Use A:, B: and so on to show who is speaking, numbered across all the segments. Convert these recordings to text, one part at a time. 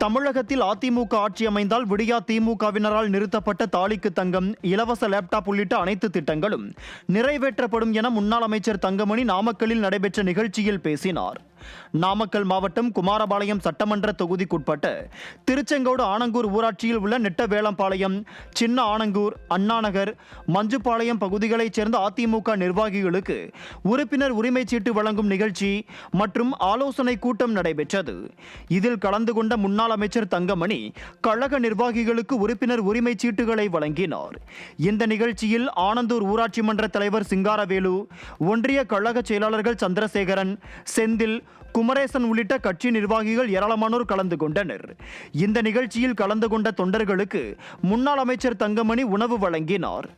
A: தமிழகத்தில் அதிமுக ஆட்சி அமைந்தால் விடியா திமுகவினரால் நிறுத்தப்பட்ட தாலிக்கு தங்கம், இலவச லேப்டாப் உள்ளிட்ட அனைத்து திட்டங்களும் நிறைவேற்றப்படும் என முன்னாள் அமைச்சர் தங்கமணி நாமக்கல்லில் நடைபெற்ற நிகழ்ச்சியில் பேசினார். நாமக்கல் மாவட்டம் குமாரபாளையம் சட்டமன்ற தொகுதிக்குட்பட்ட திருச்செங்கோடு ஆனங்கூர் ஊராட்சியில் உள்ள நெட்டவேளம்பாளையம், சின்ன ஆனங்கூர், அண்ணாநகர், மஞ்சுப்பாளையம் பகுதிகளைச் சேர்ந்த அதிமுக நிர்வாகிகளுக்கு உறுப்பினர் உரிமை சீட்டு வழங்கும் நிகழ்ச்சி மற்றும் ஆலோசனை கூட்டம் நடைபெற்றது. இதில் கலந்து கொண்ட முன்னாள் அமைச்சர் தங்கமணி கழக நிர்வாகிகளுக்கு உறுப்பினர் உரிமை சீட்டுகளை வழங்கினார். இந்த நிகழ்ச்சியில் ஆனந்தூர் ஊராட்சி மன்ற தலைவர் சிங்காரவேலு, ஒன்றிய கழக செயலாளர்கள் சந்திரசேகரன், செந்தில், குமரேசன் உள்ளிட்ட கட்சி நிர்வாகிகள் ஏராளமானோர் கலந்து கொண்டனர். இந்த நிகழ்ச்சியில் கலந்து கொண்ட தொண்டர்களுக்கு முன்னாள் அமைச்சர் தங்கமணி உணவு வழங்கினார்.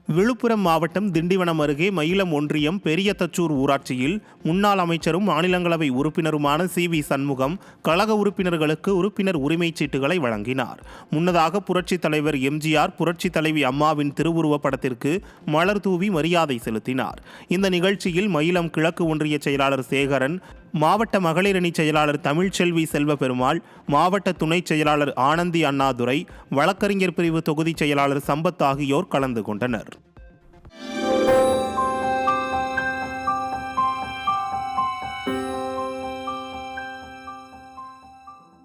B: விழுப்புரம் மாவட்டம் திண்டிவனம் அருகே மயிலம் ஒன்றியம் பெரியதச்சூர் ஊராட்சியில் முன்னாள் அமைச்சரும் மாநிலங்களவை உறுப்பினருமான சி.வி. சண்முகம் கழக உறுப்பினர்களுக்கு உறுப்பினர் உரிமைச் சீட்டுகளை வழங்கினார். முன்னதாக புரட்சித் தலைவர் எம்ஜிஆர், புரட்சித் தலைவி அம்மாவின் திருவுருவப் படத்திற்கு மலர் தூவி மரியாதை செலுத்தினார். இந்த நிகழ்ச்சியில் மயிலம் கிழக்கு ஒன்றிய செயலாளர் சேகரன், மாவட்ட மகளிர் அணி செயலாளர் தமிழ்ச்செல்வி செல்வபெருமாள், மாவட்ட துணைச் செயலாளர் ஆனந்தி அண்ணாதுரை, வழக்கறிஞர் பிரிவு தொகுதி செயலாளர் சம்பத் ஆகியோர் கலந்து கொண்டனர்.